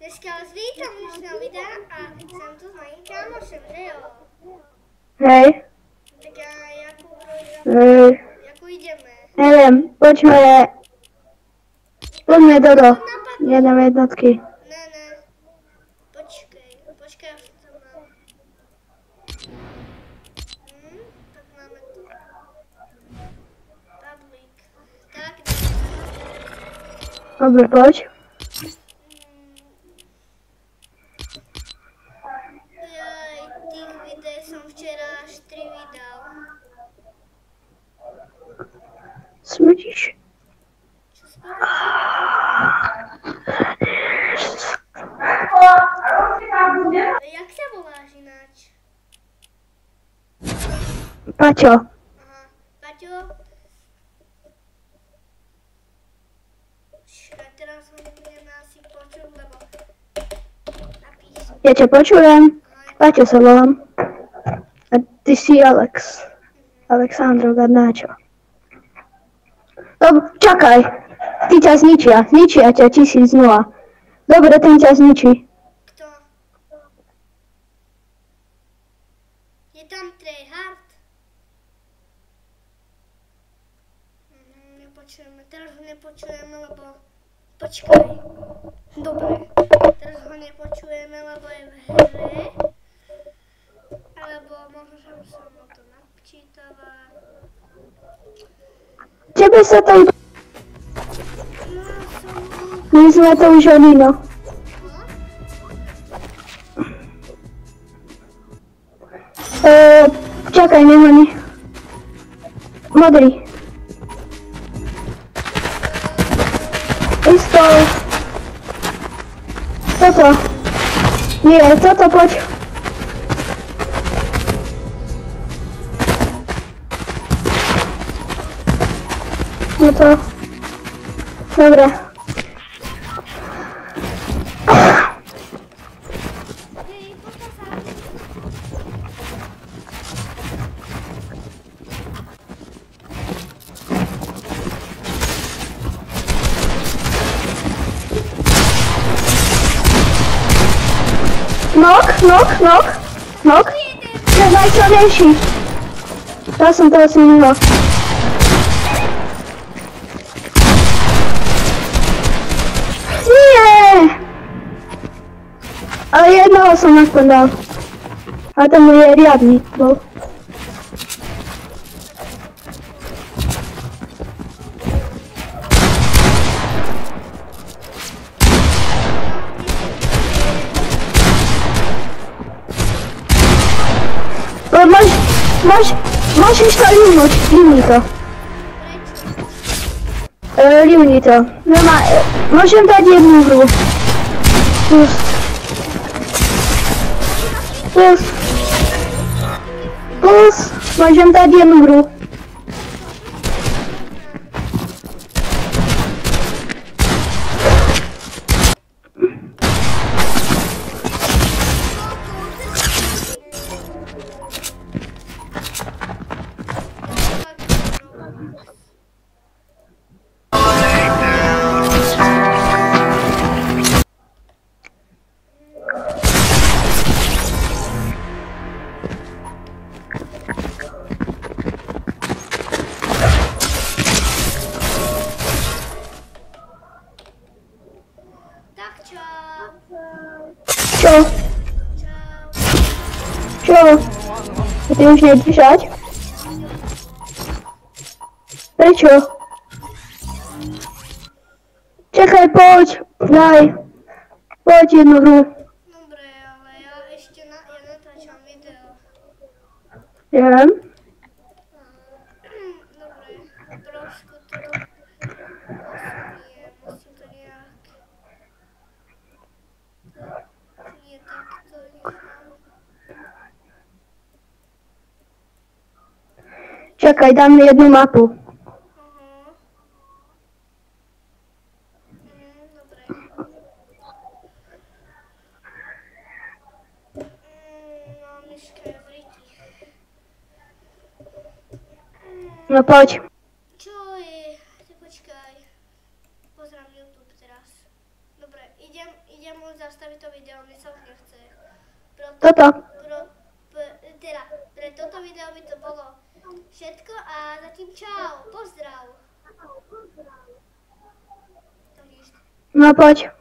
Dneska vás vítam už na videa a jsem tu s mojím kámošem, že jo? Hej. Tak jakou jdeme? Neviem, poďme Dodo. Jedeme jednotky. Ne, počkej, já to mám. Tak máme tu. Public. Tak, Dobre, poď. Těch videí jsem včera až 3 vydal. Smrdíš. Čo spolu? Jak se voláš ináč? Paťo. Aha, Paťo. Počkaj, teraz ho nebudeme asi počuť, lebo napíš. Ja ťa počujem. Paťo sa volám. A ty si Alex. Aleksandro Gadnáčo. Dobre, čakaj. Ty ťa zničia. Zničia ťa 1000. Dobre, ten ťa zničí. Kto? Je tam tryhard? Nepočujeme, teraz ho nepočujeme, lebo... Počkaj. Dobre. Teraz ho nepočujeme, lebo je v hre. Alebo možno, že už som mu to načítala. Tebe sa to... No, som... My sme to už odino. Čakaj, nehoní. Modrý. Pistol. Toto. Nie, toto poď. No to. Dobre. Nok. To je najsilnejší. Ja som toho sminula. Nie! Ale jednoho som aspoň dal. A ten je riadný bol. Môžeš to livnúť, livni to. Livni to. Môžem dať jednu hru. Plus, môžem dať jednu hru. Čo? Ty už nejdeš hrať? Prečo? Čakaj, poď, daj. Poď jednu hru. Dobre, ale ja ešte natáčam video. Ja viem. Dobre, trošku to posuniem, musím to nejak... Nie takto nechám. Čakaj, dám mi jednu mapu. Dobre. No, myška je v riti. No poď. Čo je? Ty počkaj. Pozrám YouTube teraz. Dobre, idem od zastaviť to video, mi sa už nechce. Toto. Teda, pre toto video by to bolo všetko a zatím čau, pozdrav. No poď.